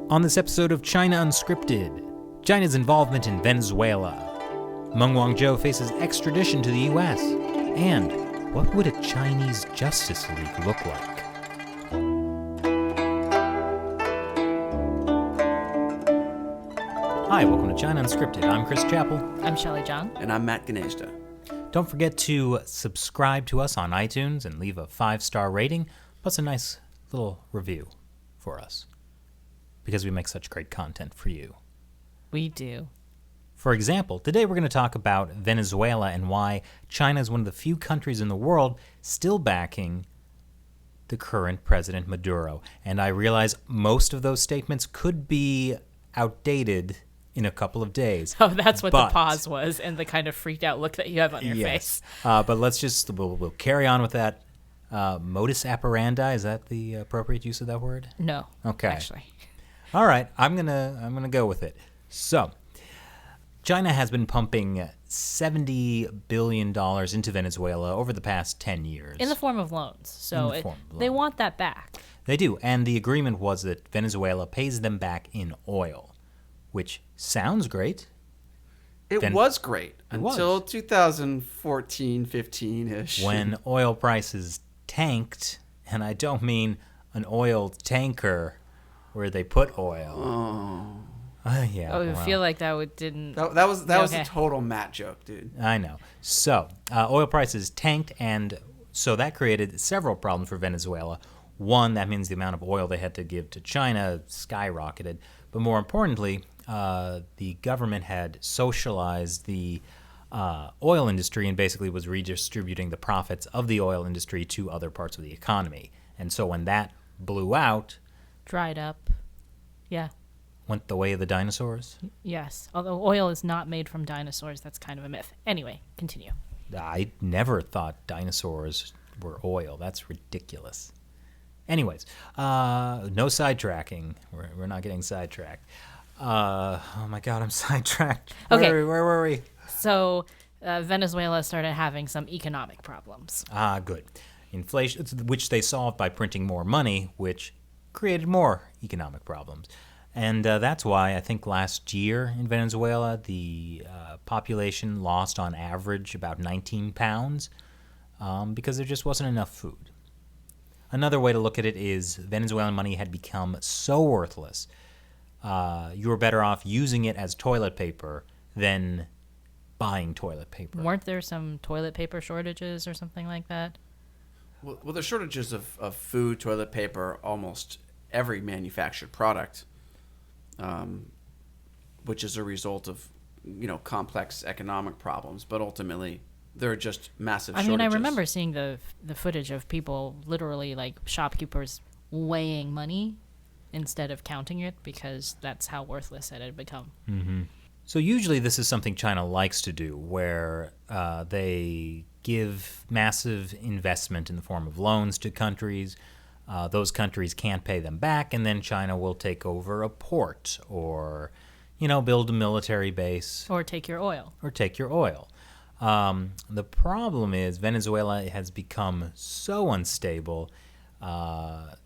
On this episode of China Unscripted, China's involvement in Venezuela. Meng Wanzhou faces extradition to the U.S. And what would a Chinese Justice League look like? Hi, welcome to China Unscripted. I'm Chris Chappell. I'm Shelley Zhang. And I'm Matt Ganeshda. Don't forget to subscribe to us on iTunes and leave a 5-star rating, plus a nice little review for us, because we make such great content for you. We do. For example, today we're going to talk about Venezuela and why China is one of the few countries in the world still backing the current President Maduro. And I realize most of those statements could be outdated in a couple of days. Oh, that's what the pause was and the kind of freaked out look that you have on your face. But let's just, we'll carry on with that. Modus operandi, is that the appropriate use of that word? No. Okay. Actually. All right, I'm gonna go with it. So, China has been pumping $70 billion into Venezuela over the past 10 years. In the form of loans. So they want that back. They do, and the agreement was that Venezuela pays them back in oil, which sounds great. It was great until 2014, 15-ish. When oil prices tanked, and I don't mean an oil tanker where they put oil. Oh. I feel like that didn't... That was a total Matt joke, dude. I know. So, oil prices tanked, and so that created several problems for Venezuela. One, that means the amount of oil they had to give to China skyrocketed. But more importantly, the government had socialized the oil industry and basically was redistributing the profits of the oil industry to other parts of the economy. And so when that blew out... Dried up. Yeah. Went the way of the dinosaurs? Yes. Although oil is not made from dinosaurs, that's kind of a myth. Anyway, continue. I never thought dinosaurs were oil. That's ridiculous. Anyways, no sidetracking. We're not getting sidetracked. Oh my God, I'm sidetracked. Okay. Where were we? So Venezuela started having some economic problems. Good. Inflation, which they solved by printing more money, which created more economic problems. And that's why I think last year in Venezuela, the population lost on average about 19 pounds because there just wasn't enough food. Another way to look at it is Venezuelan money had become so worthless, you were better off using it as toilet paper than buying toilet paper. Weren't there some toilet paper shortages or something like that? Well, there's shortages of food, toilet paper, almost every manufactured product, which is a result of, complex economic problems. But ultimately, there are just massive shortages. I remember seeing the footage of people literally, like shopkeepers, weighing money instead of counting it because that's how worthless it had become. Mm-hmm. So usually this is something China likes to do, where they give massive investment in the form of loans to countries. Those countries can't pay them back, and then China will take over a port or, build a military base. Or take your oil. The problem is Venezuela has become so unstable. A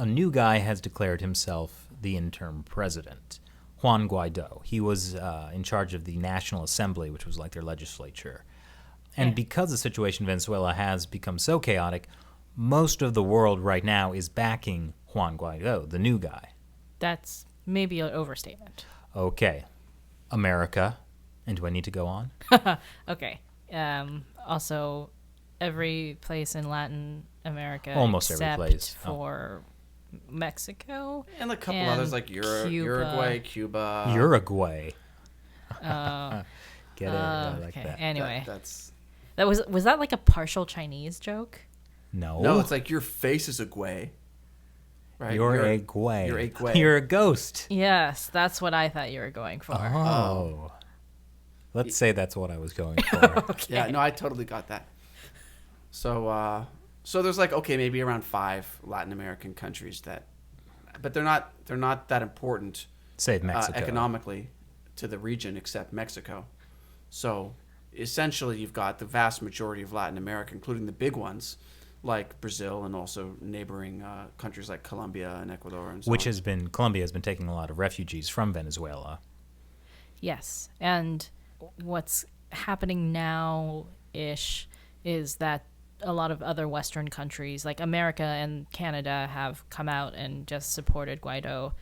new guy has declared himself the interim president, Juan Guaido. He was in charge of the National Assembly, which was like their legislature. And because the situation in Venezuela has become so chaotic, most of the world right now is backing Juan Guaido, the new guy. That's maybe an overstatement. Okay. America. And do I need to go on? Okay. Also, every place in Latin America, almost except every place for Mexico and a couple others like Uruguay, Cuba. Uruguay. Get it? I like okay. that. Anyway, that was that like a partial Chinese joke? No, it's like your face is a guay. Right? You're a guay. You're a guay. You're a ghost. Yes, that's what I thought you were going for. Oh. Let's say that's what I was going for. Okay. Yeah, no, I totally got that. So there's maybe around 5 Latin American countries but they're not that important. Save Mexico. Economically to the region except Mexico. So essentially you've got the vast majority of Latin America, including the big ones, like Brazil and also neighboring countries like Colombia and Ecuador and so Which on. Colombia has been taking a lot of refugees from Venezuela. Yes. And what's happening now-ish is that a lot of other Western countries, like America and Canada, have come out and just supported Guaido.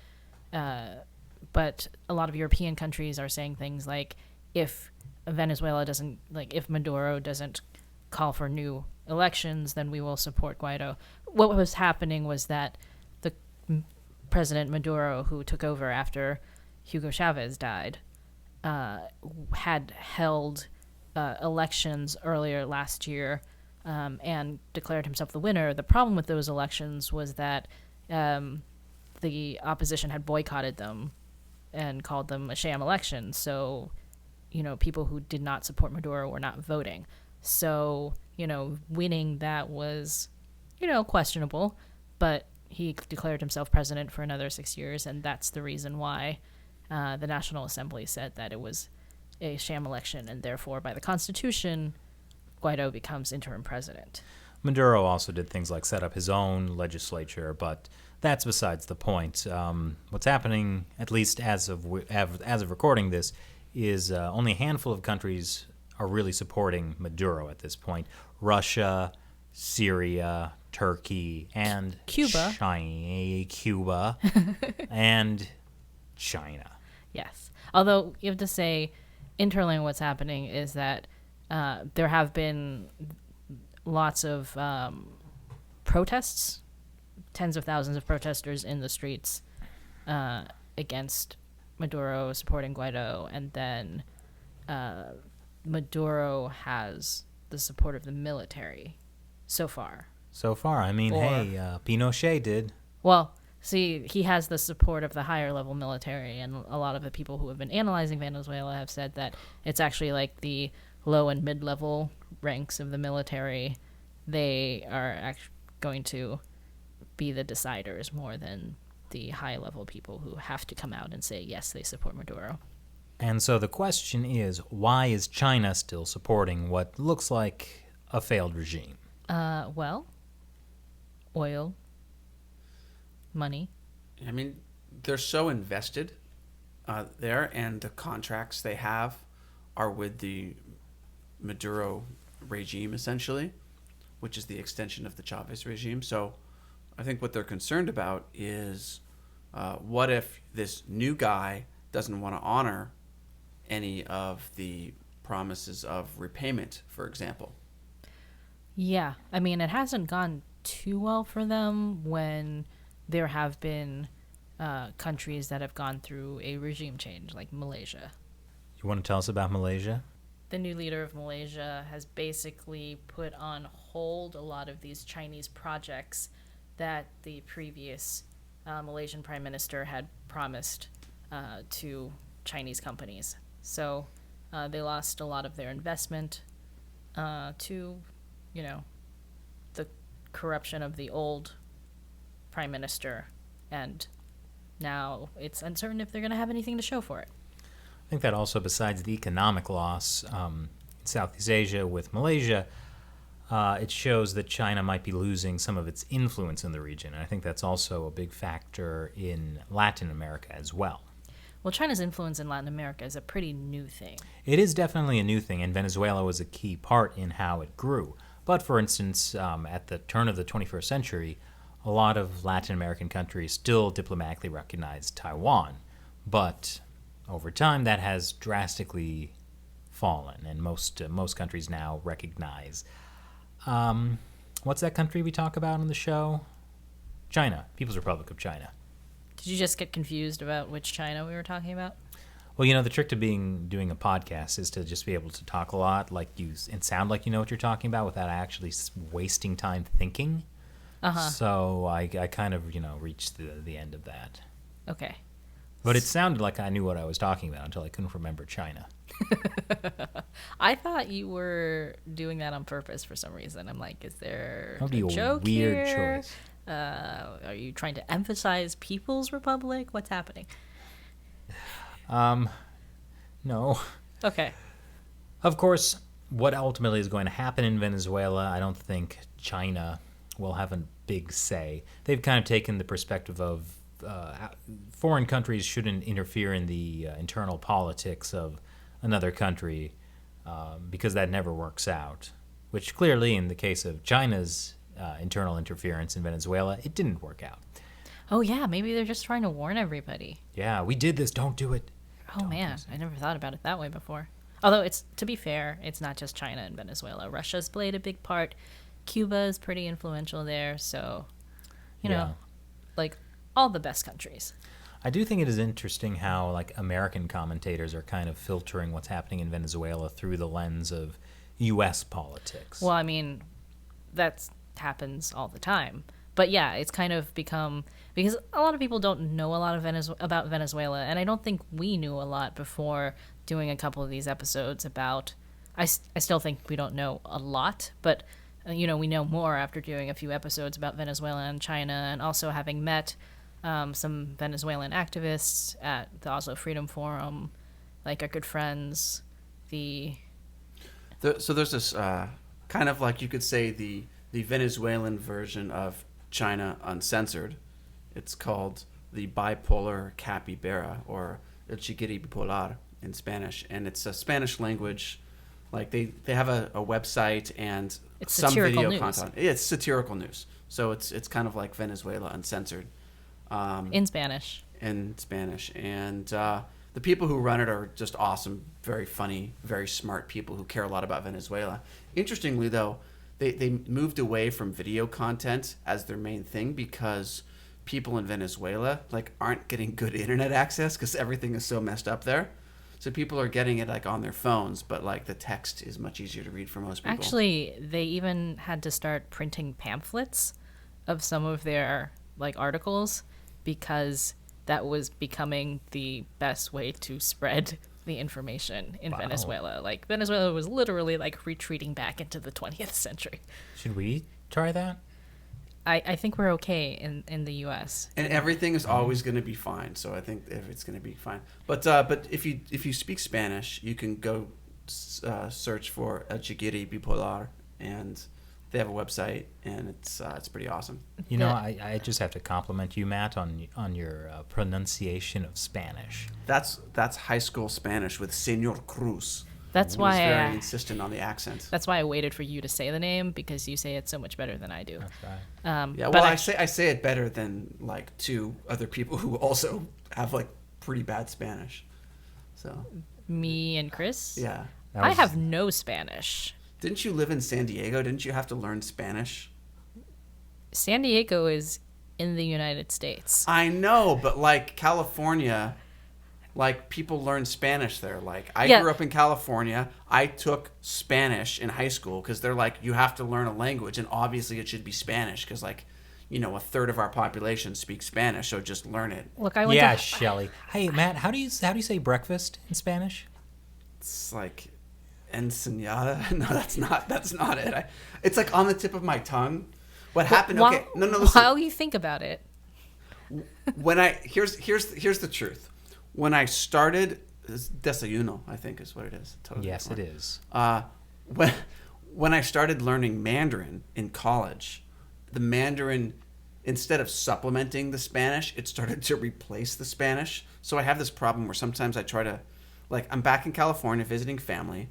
But a lot of European countries are saying things like, if if Maduro doesn't call for new elections, then we will support Guaido. What was happening was that the President Maduro, who took over after Hugo Chavez died, had held elections earlier last year and declared himself the winner. The problem with those elections was that the opposition had boycotted them and called them a sham election. So, people who did not support Maduro were not voting. So, winning that was, questionable, but he declared himself president for another 6 years, and that's the reason why the National Assembly said that it was a sham election, and therefore, by the Constitution, Guaido becomes interim president. Maduro also did things like set up his own legislature, but that's besides the point. What's happening, at least as of recording this, is only a handful of countries are really supporting Maduro at this point. Russia, Syria, Turkey, and Cuba. Cuba, and China. Yes. Although you have to say, internally what's happening is that there have been lots of protests, tens of thousands of protesters in the streets against Maduro supporting Guaido, and then Maduro has the support of the military so far. So far, Pinochet did. Well, see, he has the support of the higher level military, and a lot of the people who have been analyzing Venezuela have said that it's actually like the low and mid-level ranks of the military. They are going to be the deciders more than the high-level people who have to come out and say, yes, they support Maduro. And so the question is, why is China still supporting what looks like a failed regime? Well, oil, money. I mean, they're so invested there, and the contracts they have are with the Maduro regime, essentially, which is the extension of the Chavez regime. So I think what they're concerned about is what if this new guy doesn't want to honor any of the promises of repayment, for example. Yeah. I mean, it hasn't gone too well for them when there have been countries that have gone through a regime change, like Malaysia. You want to tell us about Malaysia? The new leader of Malaysia has basically put on hold a lot of these Chinese projects that the previous Malaysian prime minister had promised to Chinese companies. So they lost a lot of their investment to, the corruption of the old prime minister, and now it's uncertain if they're going to have anything to show for it. I think that also, besides the economic loss in Southeast Asia with Malaysia, it shows that China might be losing some of its influence in the region. And I think that's also a big factor in Latin America as well. Well, China's influence in Latin America is a pretty new thing. It is definitely a new thing, and Venezuela was a key part in how it grew. But, for instance, at the turn of the 21st century, a lot of Latin American countries still diplomatically recognized Taiwan. But over time, that has drastically fallen, and most countries now recognize. What's that country we talk about on the show? China, People's Republic of China. Did you just get confused about which China we were talking about? Well, the trick to doing a podcast is to just be able to talk a lot, and sound like you know what you're talking about without actually wasting time thinking. Uh-huh. So I kind of, reached the end of that. Okay. But it sounded like I knew what I was talking about until I couldn't remember China. I thought you were doing that on purpose for some reason. I'm like, is there That would be a joke weird here? choice. Are you trying to emphasize People's Republic? What's happening? No. Okay. Of course, what ultimately is going to happen in Venezuela, I don't think China will have a big say. They've kind of taken the perspective of foreign countries shouldn't interfere in the internal politics of another country because that never works out, which clearly in the case of China's internal interference in Venezuela, it didn't work out. Oh, yeah, maybe they're just trying to warn everybody. Yeah, we did this, don't do it. Oh, man, I never thought about it that way before. Although, to be fair, it's not just China and Venezuela. Russia's played a big part. Cuba is pretty influential there, so, you know, like, all the best countries. I do think it is interesting how, like, American commentators are kind of filtering what's happening in Venezuela through the lens of U.S. politics. Well, I mean, that happens all the time. But yeah, it's kind of become, because a lot of people don't know a lot of about Venezuela, and I don't think we knew a lot before doing a couple of these episodes about, I still think we don't know a lot, but, you know, we know more after doing a few episodes about Venezuela and China, and also having met some Venezuelan activists at the Oslo Freedom Forum, like our good friends, So there's this kind of like, you could say, the Venezuelan version of China Uncensored. It's called the Bipolar Capybara, or El Chiquiri Bipolar in Spanish, and it's a Spanish language. Like they have a website and it's some satirical video news. content. It's satirical news, so it's kind of like Venezuela Uncensored. In Spanish. In Spanish, and the people who run it are just awesome, very funny, very smart people who care a lot about Venezuela. Interestingly, though, they moved away from video content as their main thing because people in Venezuela like aren't getting good internet access because everything is so messed up there. So people are getting it like on their phones, but like the text is much easier to read for most people. Actually, they even had to start printing pamphlets of some of their like articles because that was becoming the best way to spread the information in Venezuela. Like Venezuela was literally like retreating back into the 20th century. Should we try that? I think we're okay in the U.S. And everything is always going to be fine. So I think it's going to be fine. But if you speak Spanish, you can go search for El Chiquiri Bipolar, and they have a website, and it's pretty awesome. You know, I just have to compliment you, Matt, on your pronunciation of Spanish. That's high school Spanish with Señor Cruz. That's He why was very insistent on the accent. That's why I waited for you to say the name, because you say it so much better than I do. That's right. Yeah, well, I say it better than like two other people who also have like pretty bad Spanish. So me and Chris. Yeah, I have no Spanish. Didn't you live in San Diego? Didn't you have to learn Spanish? San Diego is in the United States. I know, but like California, like people learn Spanish there. Like I grew up in California. I took Spanish in high school because they're like, you have to learn a language, and obviously it should be Spanish because like, you know, a third of our population speaks Spanish, so just learn it. Look, I went to Shelley. Hey, Matt, how do you say breakfast in Spanish? It's like enseñada. No, that's not it. It's like on the tip of my tongue. What happened? Okay, no. Listen. While you think about it, here's the truth. When I started, desayuno, I think is what it is. Totally yes, different. it is. When I started learning Mandarin in college, the Mandarin, instead of supplementing the Spanish, it started to replace the Spanish. So I have this problem where sometimes I try to, like, I'm back in California visiting family,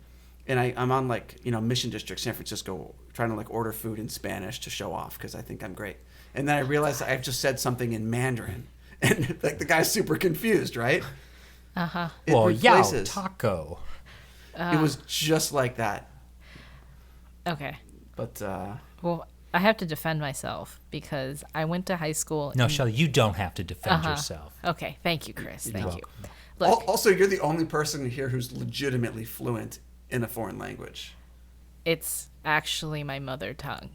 and I'm on, like, you know, Mission District, San Francisco, trying to, like, order food in Spanish to show off because I think I'm great. And then I realized I've just said something in Mandarin. And, like, the guy's super confused, right? Uh-huh. Well, yao taco. It was just like that. Okay. But, well, I have to defend myself because I went to high school. No, Shelley, you don't have to defend yourself. Okay. Thank you, Chris. Thank you. Look, also, you're the only person here who's legitimately fluent in a foreign language. It's actually my mother tongue.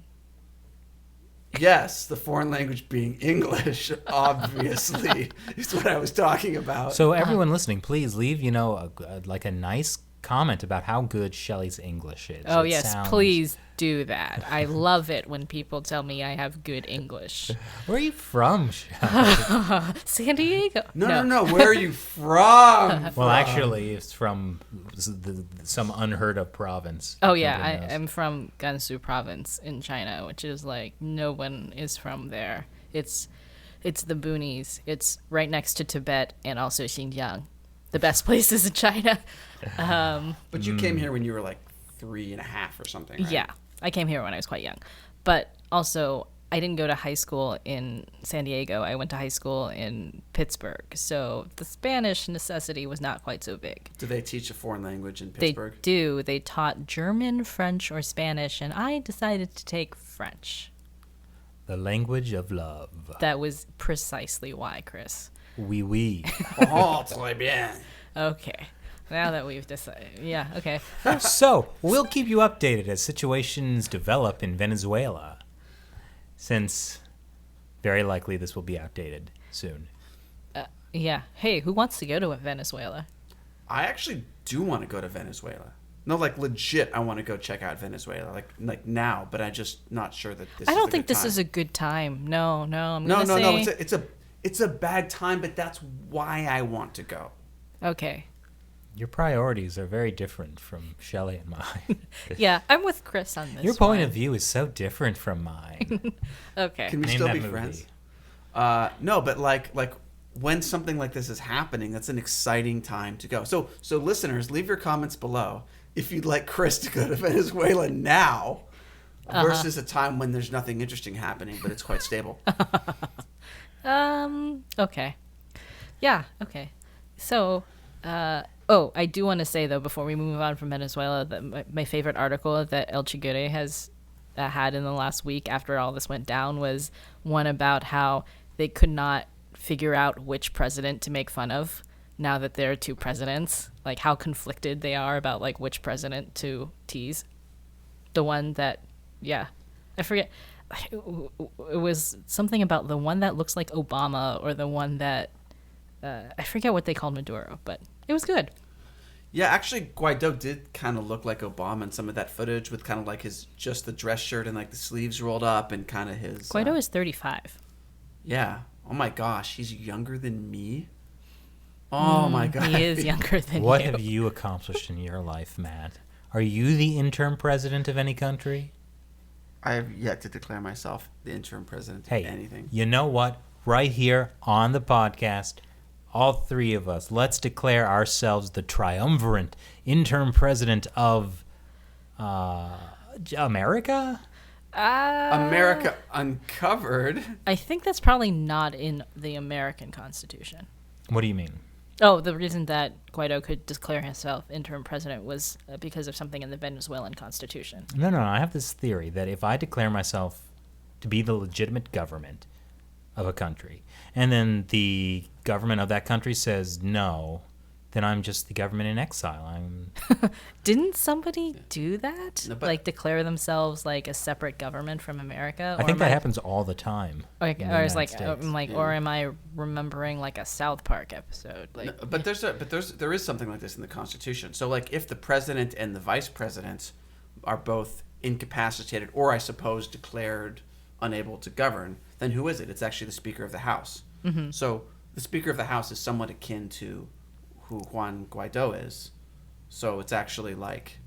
Yes, the foreign language being English, obviously, is what I was talking about. So everyone listening, please leave, you know, like a nice comment about how good Shelley's English is. Oh, It yes, sounds- please do that. I love it when people tell me I have good English. Where are you from, Shelley? San Diego. No. Where are you from? Well, actually, it's from some unheard of province. Oh, yeah, Nobody I knows. am from Gansu province in China, which is like no one is from there. It's the boonies. It's right next to Tibet and also Xinjiang, the best places in China. But you came here when you were like 3.5 or something, right? Yeah, I came here when I was quite young. But also, I didn't go to high school in San Diego. I went to high school in Pittsburgh. So the Spanish necessity was not quite so big. Do they teach a foreign language in They Pittsburgh? do. They taught German, French, or Spanish, and I decided to take French. The language of love. That was precisely why, Chris. Oui, oui. Oh, très bien. Okay. Now that we've decided. Yeah, okay. So, we'll keep you updated as situations develop in Venezuela, since very likely this will be outdated soon. Yeah. Hey, who wants to go to Venezuela? I actually do want to go to Venezuela. No, like legit, I want to go check out Venezuela, like now. But I'm just not sure that this. I is don't the think good this time. is a good time. No. I'm No. gonna say... It's a bad time, but that's why I want to go. Okay. Your priorities are very different from Shelley and mine. Yeah, I'm with Chris on this. Your point one. of view is so different from mine. Okay. Can we Name still that be movie. friends? No, but like when something like this is happening, that's an exciting time to go. So listeners, leave your comments below if you'd like Chris to go to Venezuela now versus a time when there's nothing interesting happening, but it's quite stable. Okay. Yeah, okay. So, I do want to say, though, before we move on from Venezuela, that my favorite article that El Chigure has had in the last week after all this went down was one about how they could not figure out which president to make fun of now that there are two presidents, like how conflicted they are about like which president to tease. The one that, yeah, I forget. It was something about the one that looks like Obama or the one that I forget what they called Maduro, but it was good. Yeah, actually, Guaido did kind of look like Obama in some of that footage with kind of like just the dress shirt and like the sleeves rolled up and kind of his. Guaido is 35. Yeah. Oh my gosh, he's younger than me. Oh my god. He is younger than What you. have you accomplished in your life, Matt? Are you the interim president of any country? I have yet to declare myself the interim president Hey, of anything. you know what? Right here on the podcast, all three of us, let's declare ourselves the triumvirate interim president of America? America Uncovered. I think that's probably not in the American Constitution. What do you mean? Oh, the reason that Guaido could declare himself interim president was because of something in the Venezuelan Constitution. No, I have this theory that if I declare myself to be the legitimate government of a country, and then the government of that country says no, then I'm just the government in exile. Didn't somebody do that? No, but- like declare themselves like a separate government from America? I think am that happens all the time. Like, in the or is United like, States. or am I remembering like a South Park episode? Like, No, but there is something like this in the Constitution. So like if the president and the vice president are both incapacitated or I suppose declared unable to govern, then who is it? It's actually the Speaker of the House. Mm-hmm. So the Speaker of the House is somewhat akin to who Juan Guaido is. So it's actually like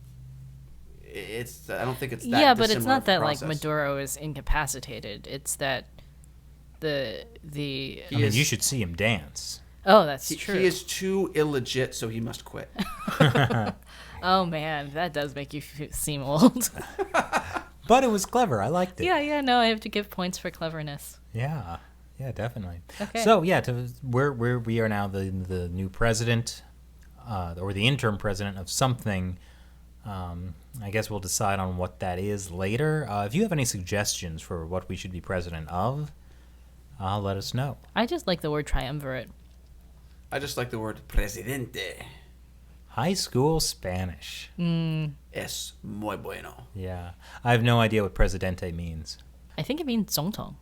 it's. I don't think it's that. yeah, but it's dissimilar not that process. like Maduro is incapacitated. It's that the I mean, you should see him dance. oh, that's He true. is too illegit, so he must quit. Oh man, that does make you seem old. But it was clever. I liked it. yeah, no, I have to give points for cleverness. Yeah, definitely. Okay. So yeah, we are now the new president, or the interim president of something. I guess we'll decide on what that is later. If you have any suggestions for what we should be president of, let us know. I just like the word triumvirate. I just like the word presidente. High school Spanish. Es muy bueno. Yeah, I have no idea what presidente means. I think it means 总统.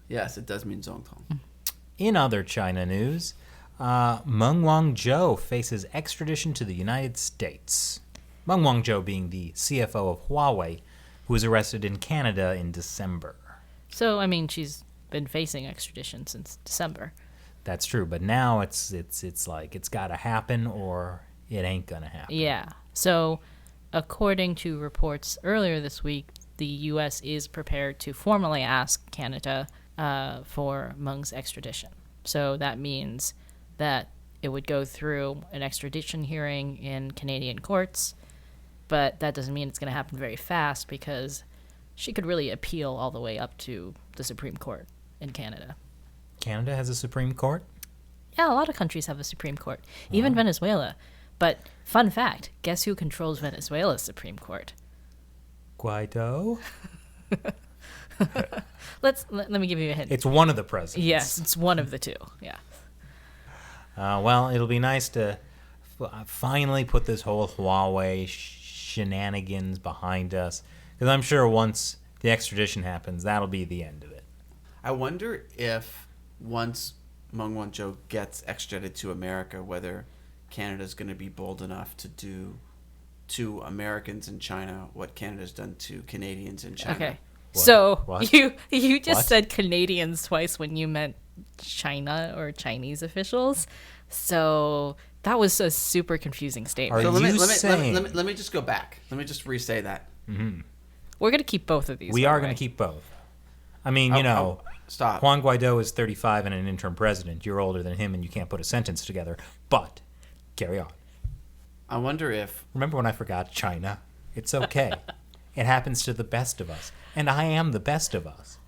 Yes, it does mean 总统. In other China news, Meng Wanzhou faces extradition to the United States. Meng Wanzhou being the CFO of Huawei, who was arrested in Canada in December. So, I mean, she's been facing extradition since December. That's true, but now it's like it's got to happen or it ain't gonna happen. Yeah. So, according to reports earlier this week, the U.S. is prepared to formally ask Canada for Meng's extradition. So that means that it would go through an extradition hearing in Canadian courts, but that doesn't mean it's going to happen very fast because she could really appeal all the way up to the Supreme Court in Canada. Canada has a Supreme Court? Yeah, a lot of countries have a Supreme Court, even Venezuela. But fun fact, guess who controls Venezuela's Supreme Court? Guaido? Let me give you a hint. It's one of the presidents. Yes, it's one of the two. Yeah. Well, it'll be nice to finally put this whole Huawei shenanigans behind us, because I'm sure once the extradition happens, that'll be the end of it. I wonder if once Meng Wanzhou gets extradited to America, whether Canada's going to be bold enough to do to Americans in China what Canada's done to Canadians in China. Okay. What? So What? you just What? said Canadians twice when you meant China or Chinese officials. So that was a super confusing statement. Are So you let saying- me just go back. Let me just re-say that. We're going to keep both of these. We by are the going way. to keep both. I mean, you know, Stop. Juan Guaido is 35 and an interim president. You're older than him and you can't put a sentence together. But, carry on. I wonder if Remember when I forgot China? It's okay. It happens to the best of us. And I am the best of us.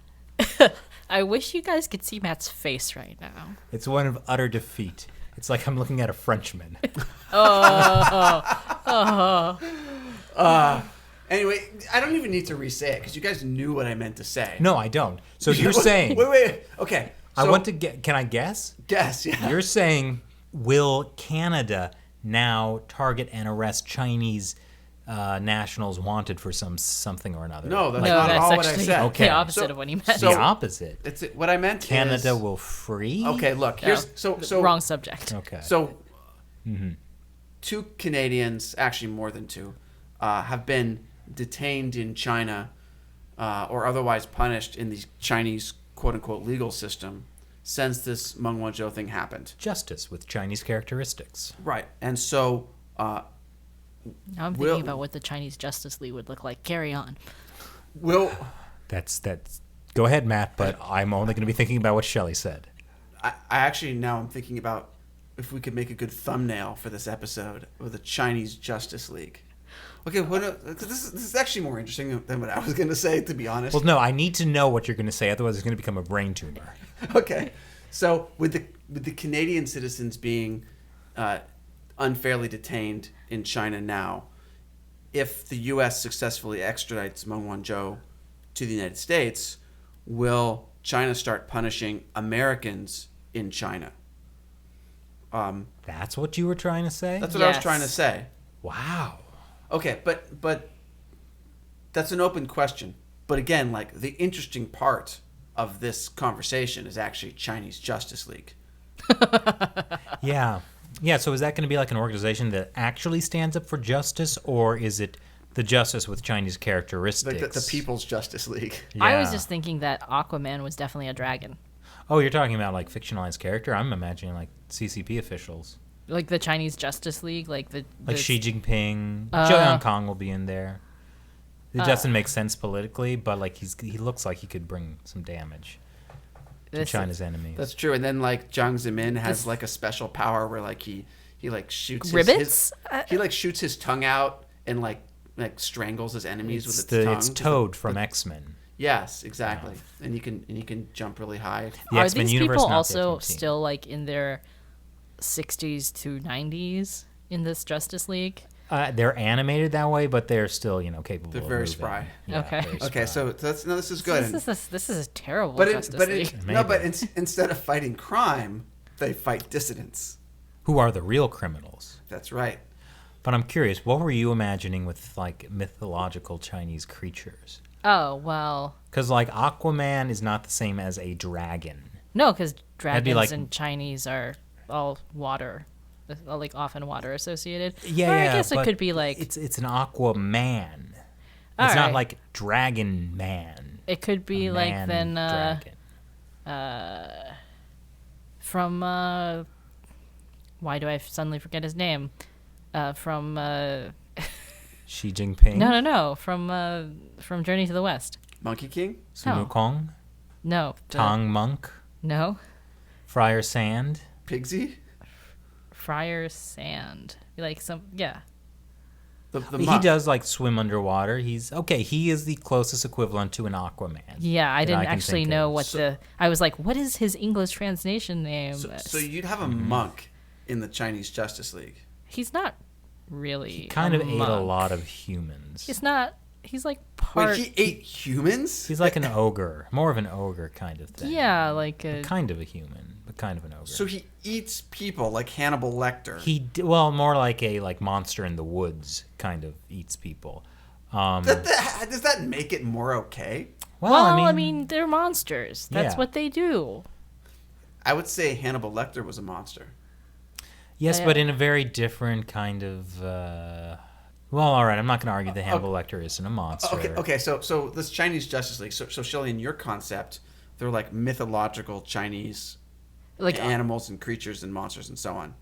I wish you guys could see Matt's face right now. It's one of utter defeat. It's like I'm looking at a Frenchman. Anyway, I don't even need to re-say it because you guys knew what I meant to say. No, I don't. So you're saying... Wait. Okay. I so- want to get... Can I guess? guess. Yeah. You're saying, will Canada now target and arrest Chinese nationals wanted for something or another? No, that's No, not that's all what I actually said. Okay. the opposite So- of what he meant. The so- opposite. It's what I meant. Canada is, will free? Okay, look. No, Here's so wrong subject. Okay. So, two Canadians, actually more than two, have been detained in China or otherwise punished in the Chinese quote-unquote legal system since this Meng Wanzhou thing happened. Justice with Chinese characteristics. Right. And so, Now I'm thinking Will- about what the Chinese Justice League would look like. Carry on. will That's... Go ahead, Matt, but I'm only going to be thinking about what Shelley said. I actually now I'm thinking about if we could make a good thumbnail for this episode of the Chinese Justice League. Okay, this is actually more interesting than what I was going to say, to be honest. Well, no, I need to know what you're going to say, otherwise it's going to become a brain tumor. Okay, so with the Canadian citizens being unfairly detained in China now, if the U.S. successfully extradites Meng Wanzhou to the United States, will China start punishing Americans in China? That's what you were trying to say? That's what I was Yes. trying to say. Wow. Okay, but that's an open question. But again, like the interesting part of this conversation is actually Chinese Justice League. Yeah. Yeah, so is that going to be like an organization that actually stands up for justice, or is it the justice with Chinese Like characteristics? the People's Justice League. I was Yeah. just thinking that Aquaman was definitely a dragon. Oh, you're talking about like fictionalized character? I'm imagining like CCP officials. Like the Chinese Justice League, like the Xi Jinping. Zhou Kong will be in there. It doesn't make sense politically, but like he looks like he could bring some damage to this- China's enemies. That's true. And then like Jiang Zemin has This- like a special power where like he like shoots Ribbits? he like shoots his tongue out and like strangles his enemies with its tongue. It's Toad from X-Men. Yes, exactly. And you can jump really high. The Are X-Men these universe, people not the also X-Men team. still like in their 60s to 90s in this Justice League? They're animated that way, but they're still, capable. They're of very moving. spry. Yeah, Okay. very Okay, spry. so this is good. This is a terrible But Justice League. instead of fighting crime, they fight dissidents. Who are the real criminals? That's right. But I'm curious, what were you imagining with like mythological Chinese creatures? Oh, well, Because like Aquaman is not the same as a dragon. no, because be dragons like- and Chinese are all water, like often water associated. Yeah, or yeah. I guess it but could be like it's an Aquaman. All It's not right. like Dragon Man. it could be A like man then dragon. from why do I suddenly forget his name? From Xi Jinping. no from Journey to the West. Monkey King? Sun No. Wukong. No, Tong Monk. no, Friar Sand. Pigsy? Friar Sand. Like some The He monk. does like swim underwater. He is the closest equivalent to an Aquaman. Yeah, I that didn't can actually think know of. what I was like, what is his English translation name? So you'd have a Mm-hmm. monk in the Chinese Justice League. He's not really. He kind of ate a monk. lot of humans. He's not. He's like part. Wait, he ate humans? He's like an ogre, more of an ogre kind of thing. Yeah, like a. Kind of a human, but kind of an ogre. So he eats people like Hannibal Lecter. More like a monster in the woods kind of eats people. Does that make it more okay? Well, Well, I I mean, mean, they're monsters. That's Yeah. what they do. I would say Hannibal Lecter was a monster. yes, Yeah. but in a very different kind of. Well, all right. I'm not going to argue that Hannibal Lecter isn't a monster. Okay. So this Chinese Justice League. So Shelley, in your concept, they're like mythological Chinese Like animals and creatures and monsters and so on.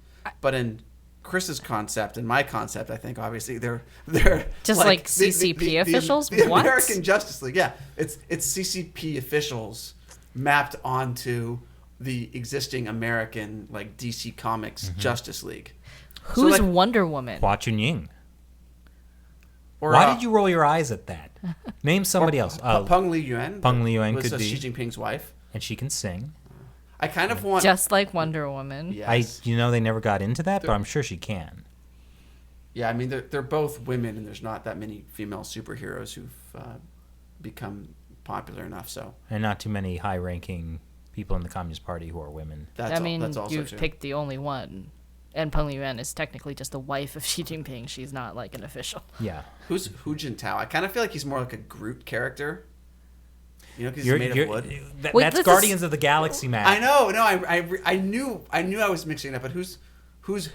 But in Chris's concept and my concept, I think obviously they're Just like CCP officials? The What? American Justice League. Yeah, it's CCP officials mapped onto the existing American like DC Comics Mm-hmm. Justice League. who's so, like, Wonder Woman? Hua Chunying. Or, Why did you roll your eyes at that? Name somebody else. Peng Li Yuan. Peng Li Yuan was could be. Xi Jinping's wife. And she can sing. I kind of want. Just like Wonder Woman. Yes. They never got into that, but I'm sure she can. Yeah, I mean they're both women, and there's not that many female superheroes who've become popular enough. So And not too many high-ranking people in the Communist Party who are women. that's that's also you've true. picked the only one. And Peng Li Yuan is technically just the wife of Xi Jinping. She's not like an official. Yeah. Who's Hu Jintao? I kind of feel like he's more like a Groot character. You know, because he's made of wood. Wait, That's this is- Guardians of the Galaxy map. I know. No, I knew I was mixing it up. But who's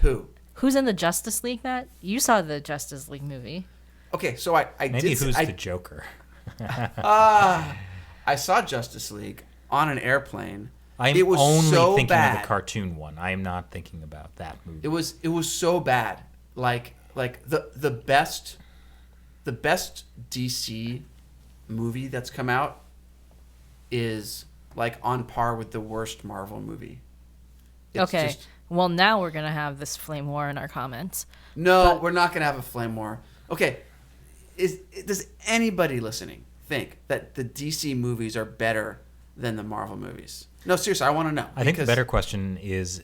who? Who's in the Justice League, Matt? You saw the Justice League movie. Okay, so I Maybe did. who's I, the Joker? I saw Justice League on an airplane. I'm It was only so thinking bad. of the cartoon one. I am not thinking about that movie. It was so bad. Like the best DC movie that's come out is like on par with the worst Marvel movie. It's Okay. just- Well, now we're going to have this flame war in our comments. no, But- we're not gonna have a flame war. Okay, does anybody listening think that the DC movies are better than the Marvel movies? No, seriously, I want to know. I think the because- better question is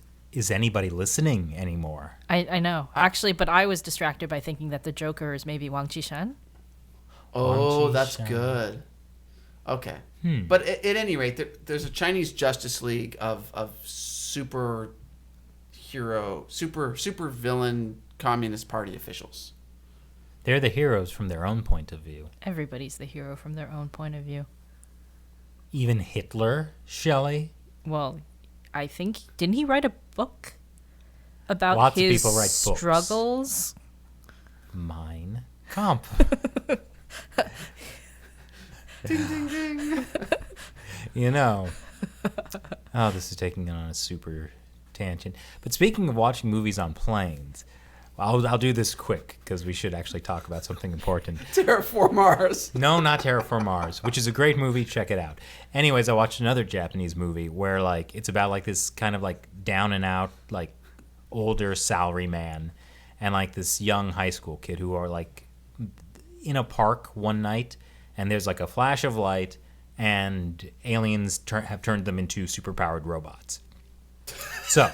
anybody listening anymore? I know. Actually, but I was distracted by thinking that the Joker is maybe Wang Qishan. Oh, Wang that's Qishan. good. Okay. Hmm. But at any rate, there's a Chinese Justice League of super villain Communist Party officials. They're the heroes from their own point of view. Everybody's the hero from their own point of view. Even Hitler, Shelley. Well, I think didn't he write a book about Lots of his people write books. struggles? Mine. Comp. Ding ding ding. You know. Oh, this is taking it on a super tangent. But speaking of watching movies on planes, I'll do this quick because we should actually talk about something important. Terraform Mars. No, not Terraform Mars, which is a great movie. Check it out. Anyways, I watched another Japanese movie where like it's about like this kind of like down and out like older salary man and like this young high school kid who are like in a park one night and there's like a flash of light and aliens have turned them into superpowered robots. So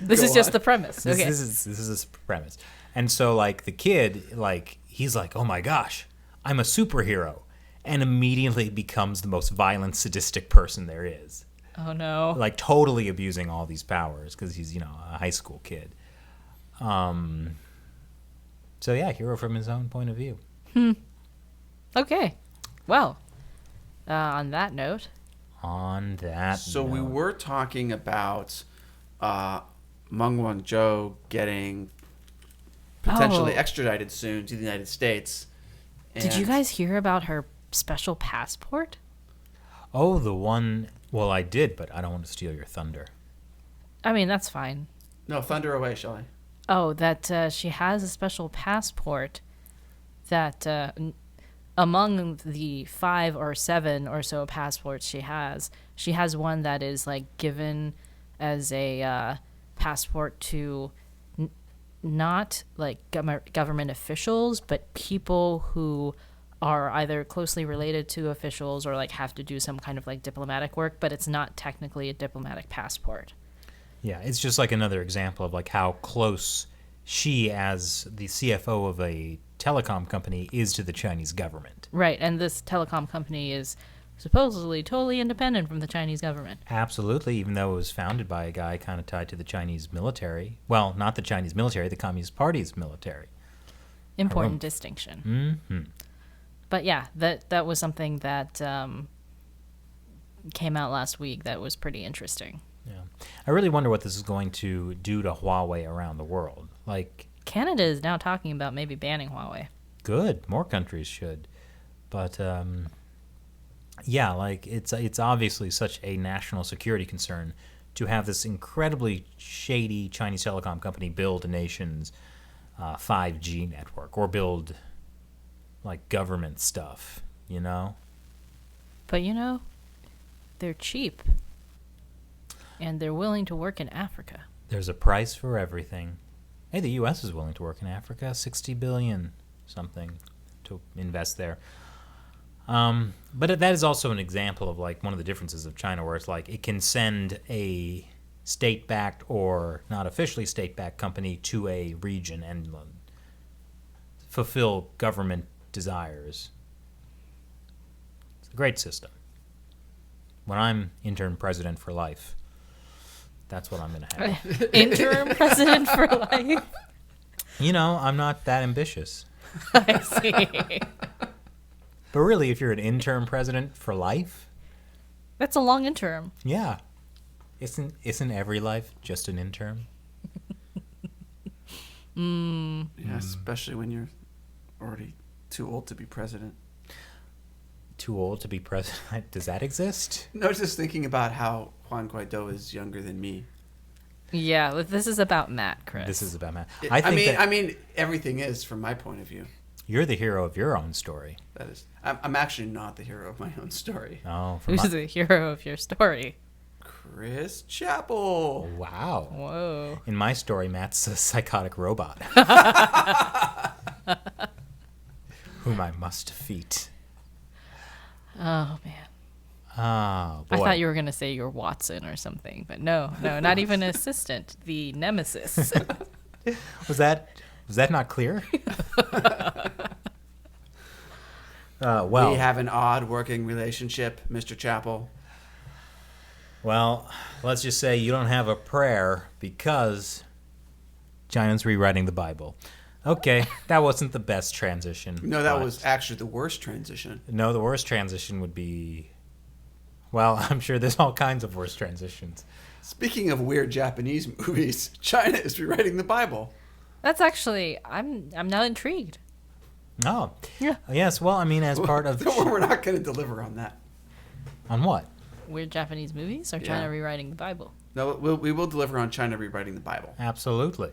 This is just the premise. this, Okay. this is a premise. And so like the kid, like he's like, oh my gosh, I'm a superhero, and immediately becomes the most violent, sadistic person there is. Oh no. Like totally abusing all these powers because he's, a high school kid. So yeah, hero from his own point of view. Okay. Well, on that note, On that So we note, were talking about Meng Wanzhou getting potentially Oh. extradited soon to the United States. Did you And- guys hear about her special passport? Oh, the one. Well, I did, but I don't want to steal your thunder. I mean, that's fine. No, thunder away, shall I? Oh, that she has a special passport that among the 5 or 7 or so passports she has one that is like given as a passport to not like government officials, but people who are either closely related to officials or like have to do some kind of like diplomatic work, but it's not technically a diplomatic passport. Yeah, it's just like another example of like how close she, as the CFO of a telecom company, is to the Chinese government. Right, and this telecom company is supposedly totally independent from the Chinese government. Absolutely, even though it was founded by a guy kind of tied to the Chinese military. Well, not the Chinese military, the Communist Party's military. Important distinction. Hmm. But yeah, that was something that came out last week that was pretty interesting. Yeah, I really wonder what this is going to do to Huawei around the world. Like, Canada is now talking about maybe banning Huawei. good, more countries should, but yeah, like it's obviously such a national security concern to have this incredibly shady Chinese telecom company build a nation's 5G network or build like government stuff, you know? But you know, they're cheap. And they're willing to work in Africa. There's a price for everything. Hey, the U.S. is willing to work in Africa, $60 billion something to invest there. But that is also an example of like one of the differences of China, where it's like it can send a state-backed or not officially state-backed company to a region and fulfill government desires. It's a great system. When I'm intern president for life, that's what I'm going to have. Interim president for life. You know, I'm not that ambitious. I see. But really, if you're an interim president for life, That's a long interim. yeah. Isn't every life just an interim? Yeah, especially when you're already too old to be president. Too old to be president? Does that exist? No, just thinking about how Juan Guaido is younger than me. Yeah, this is about Matt, Chris. This is about Matt. I mean, everything is from my point of view. You're the hero of your own story. That is, I'm actually not the hero of my own story. Oh, from Who's the hero of your story? Chris Chappell. wow. Whoa. In my story, Matt's a psychotic robot whom I must defeat. Oh, man. Ah, boy. I thought you were going to say you're Watson or something, but no, not even an assistant. The nemesis. Was that not clear? Well, We have an odd working relationship, Mr. Chappell. well, let's just say you don't have a prayer because China's rewriting the Bible. Okay, that wasn't the best transition. No, that but- was actually the worst transition. No, the worst transition would be. Well, I'm sure there's all kinds of worse transitions. Speaking of weird Japanese movies, China is rewriting the Bible. That's actually, I'm now intrigued. Oh, Yeah. yes. Well, I mean, as part of We're not going to deliver on that. on what? Weird Japanese movies or Yeah. China rewriting the Bible? No, we will deliver on China rewriting the Bible. Absolutely.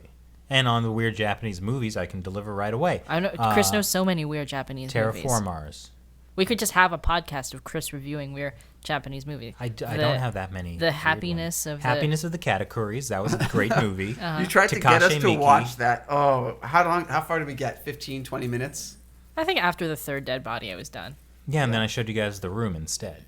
And on the weird Japanese movies, I can deliver right away. I know Chris knows so many weird Japanese movies. Terraformars. We could just have a podcast of Chris reviewing weird Japanese movies. I don't have that many. The weird happiness ones. of the- Happiness of the Katakuris. That was a great movie. You tried to get us Takashi to Miike. watch that. Oh, how far did we get? 15, 20 minutes? I think after the third dead body, I was done. Yeah, and then I showed you guys The Room instead.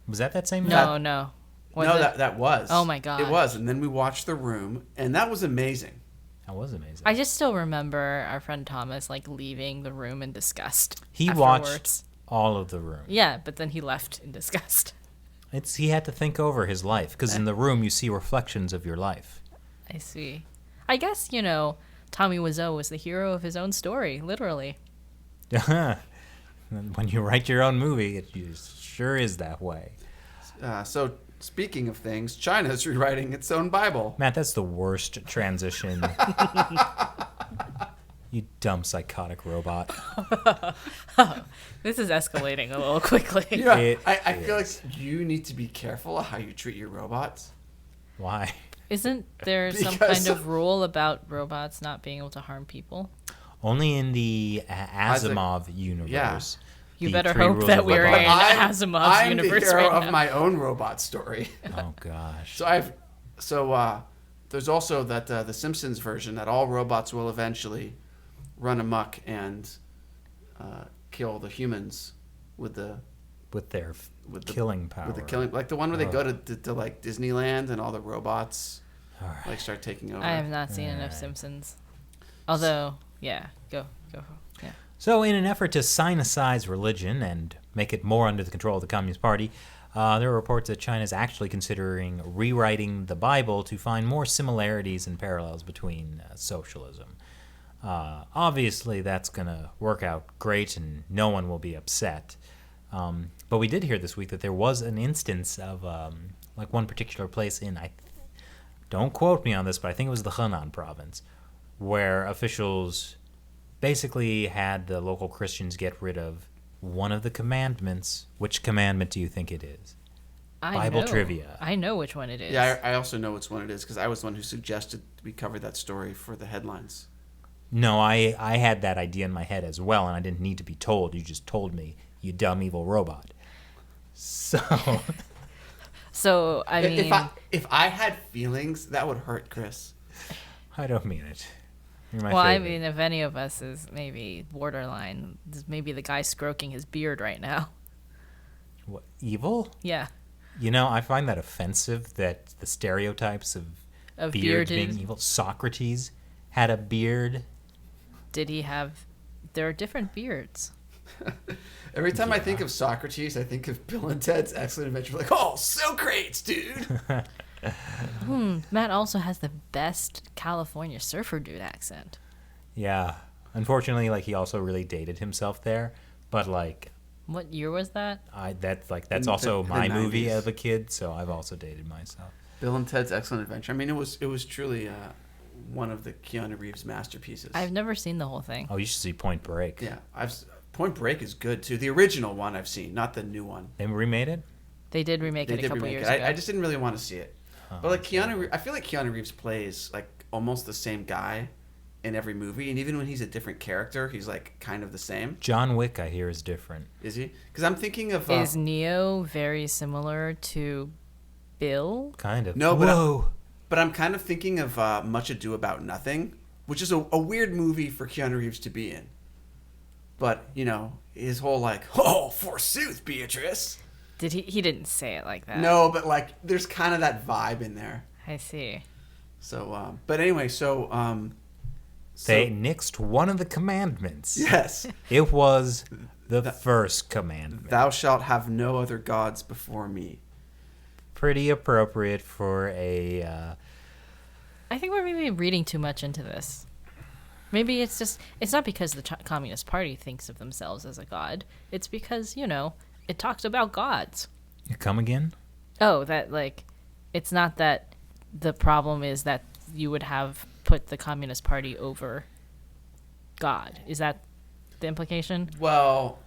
Was that same movie? No. Was no, it? that was. Oh my God. It was. And then we watched The Room, and that was amazing. That was amazing. I just still remember our friend Thomas like leaving the room in disgust. He afterwards. watched all of The Room. Yeah, but then he left in disgust. He had to think over his life because in The Room you see reflections of your life. I see. I guess, Tommy Wiseau was the hero of his own story, literally. When you write your own movie, it sure is that way. So speaking of things, China's rewriting its own Bible. Matt, that's the worst transition. You dumb psychotic robot. This is escalating a little quickly. Yeah, I feel like you need to be careful how you treat your robots. Why? Isn't there some kind of rule about robots not being able to harm people? Only in the Asimov universe. Yeah. You The better three hope rules that of we're in robotics. Asimov's universe I'm the hero right of now. my own robot story. Oh gosh. There's also that the Simpsons version that all robots will eventually run amok and kill the humans with the killing power. with the killing, like the one where they go to like Disneyland and all the robots like start taking over. I have not seen enough Simpsons. Although, yeah, go. Yeah. So, in an effort to sinicize religion and make it more under the control of the Communist Party, there are reports that China is actually considering rewriting the Bible to find more similarities and parallels between socialism. Obviously, that's going to work out great and no one will be upset. But we did hear this week that there was an instance of like one particular place in, don't quote me on this, but I think it was the Henan province, where officials basically had the local Christians get rid of one of the commandments. Which commandment do you think it is? Bible trivia. I know which one it is. Yeah, I also know which one it is because I was the one who suggested we cover that story for the headlines. No, I had that idea in my head as well, and I didn't need to be told. You just told me, you dumb evil robot. So, I mean, if I had feelings, that would hurt Chris. I don't mean it. You're my well, I favorite. mean, if any of us is maybe borderline, maybe the guy stroking his beard right now. What, evil? Yeah. You know, I find that offensive that the stereotypes of beard bearded. being evil. Socrates had a beard. Did he have? There are different beards. Every time I think of Socrates, I think of Bill and Ted's Excellent Adventure. Like, oh, Socrates, dude. Matt also has the best California surfer dude accent. Yeah. Unfortunately, like, he also really dated himself there. But, like, What year was that? that's also the my movie 90s. as a kid, so I've also dated myself. Bill and Ted's Excellent Adventure. I mean, it was truly one of the Keanu Reeves masterpieces. I've never seen the whole thing. Oh, you should see Point Break. Yeah, Point Break is good too. The original one I've seen, not the new one. They remade it? They did remake They it a did couple remake years it. ago. I just didn't really want to see it. But like I feel like Keanu Reeves plays like almost the same guy in every movie, and even when he's a different character, he's like kind of the same. John Wick, I hear, is different. Is he? Because I'm thinking of Is Neo very similar to Bill? Kind of. No, Whoa. but I'm kind of thinking of Much Ado About Nothing, which is a weird movie for Keanu Reeves to be in. But you know, his whole like, oh, forsooth, Beatrice. Did he didn't say it like that. No, but like, there's kind of that vibe in there. I see. So, but anyway, so They nixed one of the commandments. yes, It was the first commandment. thou shalt have no other gods before me. Pretty appropriate for a... I think we're maybe reading too much into this. Maybe it's not because the Communist Party thinks of themselves as a god. It's because, it talks about gods. Come again? Oh, that, like, it's not that the problem is that you would have put the Communist Party over God. Is that the implication? Well,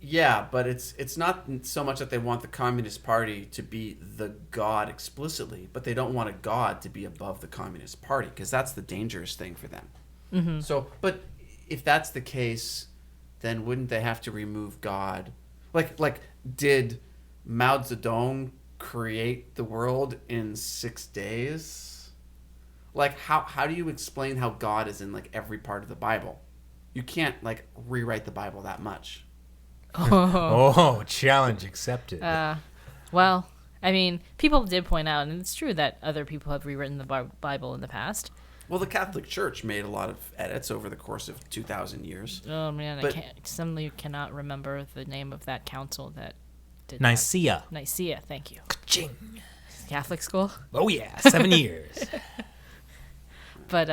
yeah, but it's not so much that they want the Communist Party to be the god explicitly, but they don't want a god to be above the Communist Party because that's the dangerous thing for them. Mm-hmm. So, but if that's the case, then wouldn't they have to remove God? Like did Mao Zedong create the world in 6 days? Like, how do you explain how God is in like every part of the Bible? You can't like rewrite the Bible that much. Oh, challenge accepted. Well, I mean, people did point out, and it's true that other people have rewritten the Bible in the past. Well, the Catholic Church made a lot of edits over the course of 2,000 years. Oh man, But- I can't. Suddenly cannot remember the name of that council that did that. Nicaea. Nicaea, thank you. Ching. Catholic school. Oh, yeah. 7 years. But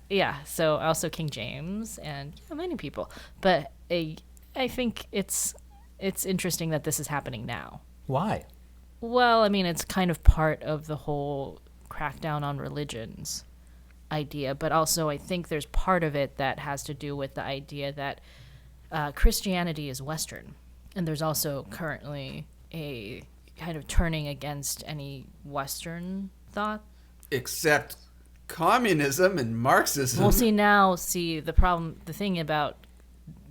yeah, so also King James and many people. But I think it's interesting that this is happening now. Why? Well, I mean, it's kind of part of the whole crackdown on religions idea, but also I think there's part of it that has to do with the idea that Christianity is Western. And there's also currently a kind of turning against any Western thought. Except communism and Marxism. We'll see the problem, the thing about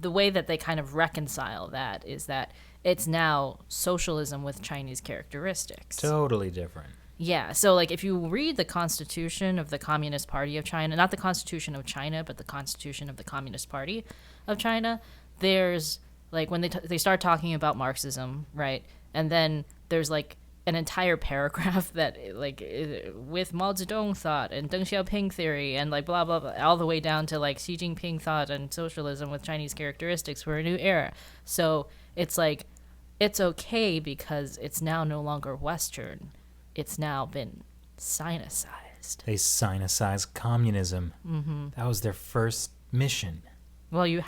the way that they kind of reconcile that is that it's now socialism with Chinese characteristics. Totally different. Yeah, so like if you read the Constitution of the Communist Party of China, not the Constitution of China, but the Constitution of the Communist Party of China, there's like when they start talking about Marxism, right? And then there's like an entire paragraph that like with Mao Zedong thought and Deng Xiaoping theory and like blah blah blah, all the way down to like Xi Jinping thought and socialism with Chinese characteristics for a new era. So it's like it's okay because it's now no longer Western. It's now been sinicized. They sinicized communism. Mm-hmm. That was their first mission. Well,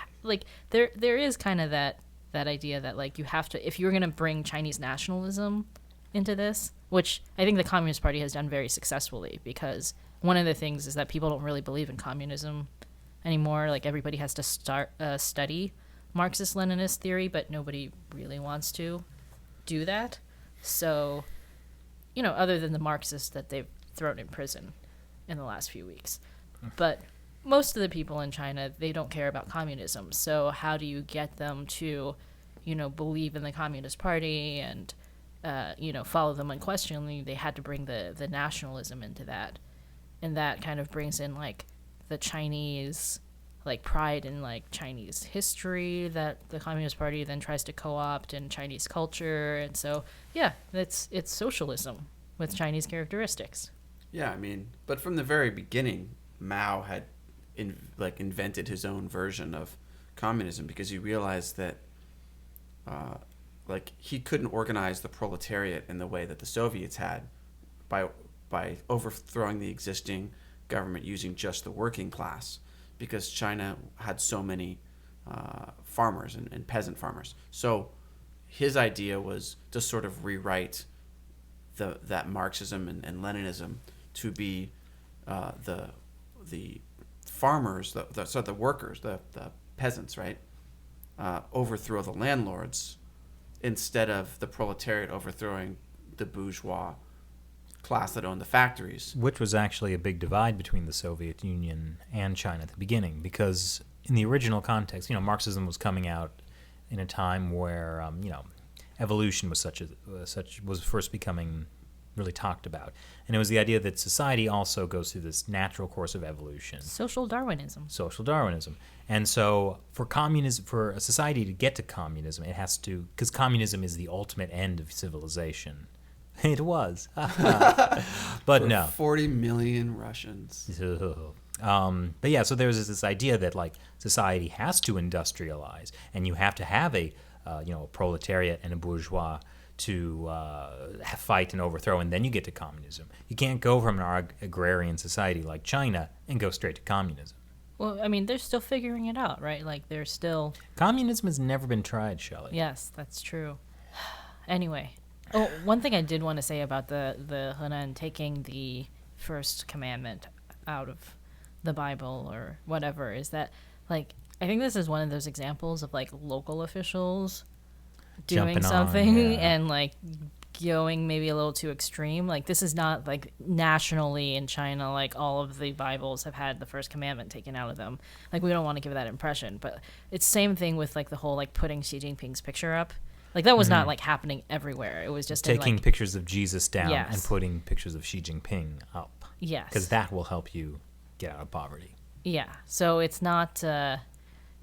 there is kind of that idea that like you have to, if you're going to bring Chinese nationalism into this, which I think the Communist Party has done very successfully, because one of the things is that people don't really believe in communism anymore. Like everybody has to study Marxist-Leninist theory, but nobody really wants to do that. So, other than the Marxists that they've thrown in prison in the last few weeks. But most of the people in China, they don't care about communism. So how do you get them to, believe in the Communist Party and, follow them unquestioningly? They had to bring the nationalism into that. And that kind of brings in, like, the Chinese, like, pride in, like, Chinese history that the Communist Party then tries to co-opt in Chinese culture. And so, yeah, it's socialism with Chinese characteristics. Yeah, I mean, but from the very beginning, Mao had invented his own version of communism because he realized that he couldn't organize the proletariat in the way that the Soviets had by overthrowing the existing government using just the working class, because China had so many farmers and peasant farmers. So his idea was to sort of rewrite that Marxism and Leninism to be the farmers, the workers, the peasants, right? Overthrow the landlords instead of the proletariat overthrowing the bourgeois class that owned the factories. Which was actually a big divide between the Soviet Union and China at the beginning, because in the original context, Marxism was coming out in a time where, evolution was was first becoming really talked about. And it was the idea that society also goes through this natural course of evolution. Social Darwinism. And so for a society to get to communism, it has to, because communism is the ultimate end of civilization. It was. But for no. 40 million Russians. But yeah, so there's this idea that like society has to industrialize, and you have to have a proletariat and a bourgeois to fight and overthrow, and then you get to communism. You can't go from an agrarian society like China and go straight to communism. Well, I mean, they're still figuring it out, right? Like, they're still... Communism has never been tried, Shelley. Yes, that's true. Anyway. Oh, one thing I did want to say about the Henan taking the first commandment out of the Bible or whatever is that, like, I think this is one of those examples of, like, local officials doing something and, like, going maybe a little too extreme. Like, this is not, like, nationally in China, like, all of the Bibles have had the first commandment taken out of them. Like, we don't want to give that impression. But it's same thing with, like, the whole, like, putting Xi Jinping's picture up. Like, that was not, like, happening everywhere. It was just taking pictures of Jesus down Yes. and putting pictures of Xi Jinping up. Yes. Because that will help you get out of poverty. Yeah. So it's not...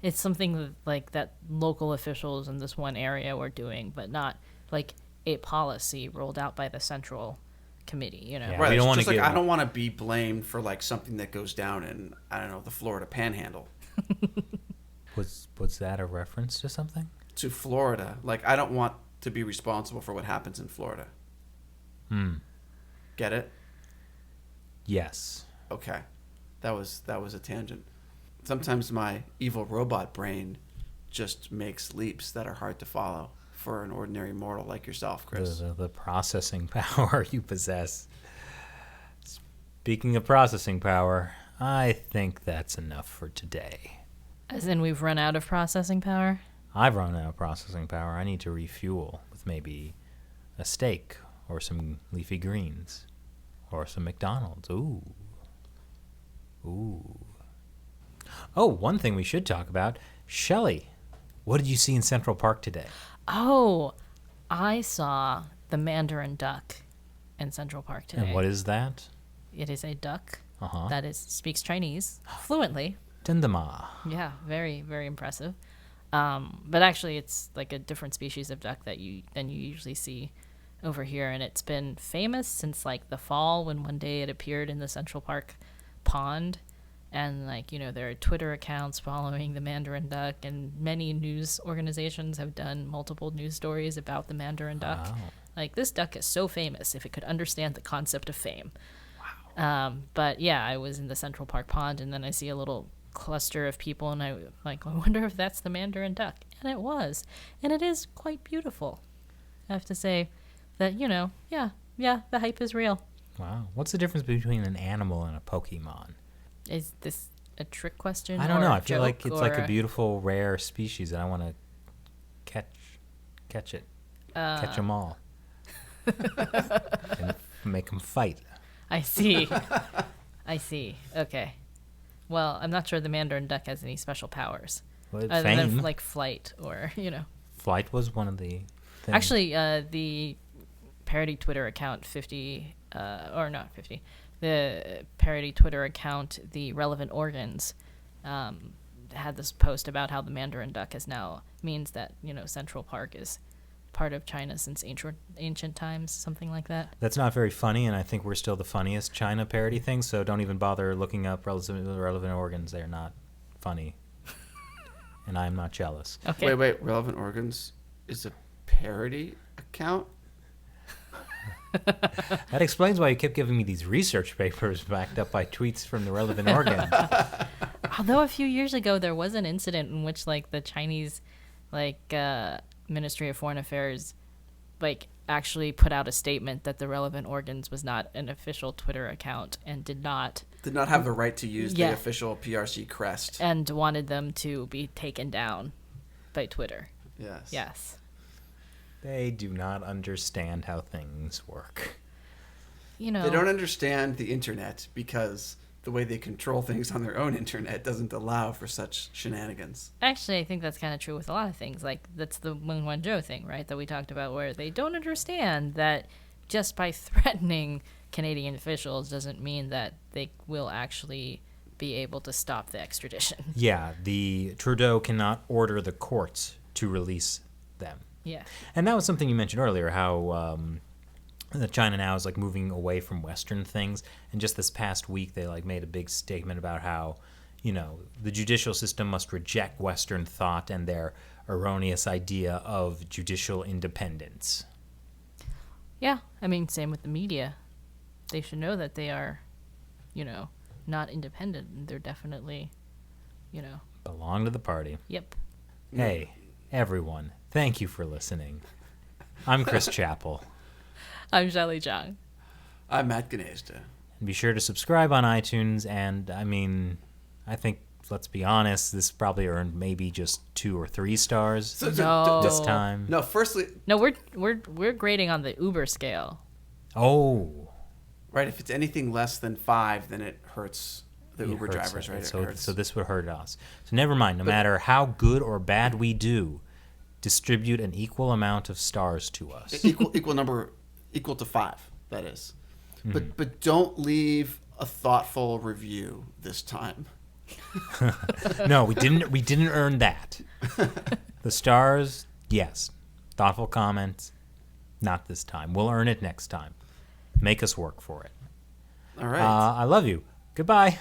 it's something like that local officials in this one area were doing, but not, like, a policy rolled out by the central committee, Yeah, right. we don't It's just wanna like, I don't want to be blamed for, like, something that goes down in, I don't know, the Florida Panhandle. Was that a reference to something? To Florida. Like, I don't want to be responsible for what happens in Florida. Get it? Yes. Okay. That was a tangent. Sometimes my evil robot brain just makes leaps that are hard to follow. for an ordinary mortal like yourself, Chris. The processing power you possess. Speaking of processing power, I think that's enough for today. As in, we've run out of processing power? I've run out of processing power. I need to refuel with maybe a steak or some leafy greens or some McDonald's. Ooh. Oh, one thing we should talk about. Shelley, what did you see in Central Park today? Oh, I saw the Mandarin Duck in Central Park today. And what is that? It is a duck Uh-huh. that speaks Chinese fluently. Tendama. Yeah, very, very impressive. But actually, it's like a different species of duck than you usually see over here, and it's been famous since like the fall when one day it appeared in the Central Park pond. And, like, you know, there are Twitter accounts following the Mandarin Duck, and many news organizations have done multiple news stories about the Mandarin Duck. Wow. Like, this duck is so famous if it could understand the concept of fame. Wow. But, yeah, I was in the Central Park pond, and then I see a little cluster of people, and I wonder if that's the Mandarin Duck. And it was. And it is quite beautiful. I have to say that, you know, yeah, the hype is real. Wow. What's the difference between an animal and a Pokemon? Is this a trick question? I don't know. or I feel like joke, it's like a or- beautiful, rare species, and I want to catch it, catch them all, and make them fight. I see. I see. Okay. Well, I'm not sure the Mandarin Duck has any special powers. Well, Other fame. than, like, flight or, you know. Flight was one of the things. Actually, the parody Twitter account the parody Twitter account, The Relevant Organs, had this post about how the Mandarin Duck means that, you know, Central Park is part of China since ancient times, something like that. That's not very funny, and I think we're still the funniest China parody thing, so don't even bother looking up relevant organs. They're not funny. And I'm not jealous. Okay. Wait. Relevant Organs is a parody account? That explains why you kept giving me these research papers backed up by tweets from the relevant organs. Although a few years ago there was an incident in which, like, the Chinese, like, Ministry of Foreign Affairs, like, actually put out a statement that the Relevant Organs was not an official Twitter account and did not have the right to use Yeah. the official PRC crest. and wanted them to be taken down by Twitter. Yes. Yes. They do not understand how things work. You know, They don't understand the internet because the way they control things on their own internet doesn't allow for such shenanigans. actually, I think that's kind of true with a lot of things. Like, that's the Meng Wanzhou thing, right, that we talked about, where they don't understand that just by threatening Canadian officials doesn't mean that they will actually be able to stop the extradition. Yeah, the Trudeau cannot order the courts to release them. Yeah. And that was something you mentioned earlier, how that China now is like moving away from Western things. And just this past week, they like made a big statement about how, you know, the judicial system must reject Western thought and their erroneous idea of judicial independence. Yeah, I mean, same with the media. They should know that they are, you know, not independent. And they're definitely, you know, Belong to the party. yep. Hey, everyone, thank you for listening. I'm Chris Chappell. I'm Shelley Zhang. I'm Matt Gnezda. And be sure to subscribe on iTunes. And I mean, I think, let's be honest, this probably earned maybe just 2 or 3 stars No. this time. No, firstly, No, we're grading on the Uber scale. Oh. right, if it's anything less than 5, then it hurts the It Uber hurts drivers, it. right? It So, hurts. so this would hurt us. So never mind. No matter how good or bad we do, distribute an equal amount of stars to us. equal to 5, that is. But don't leave a thoughtful review this time. No, we didn't earn that. The stars, yes. Thoughtful comments, not this time. We'll earn it next time. Make us work for it. All right. I love you. Goodbye.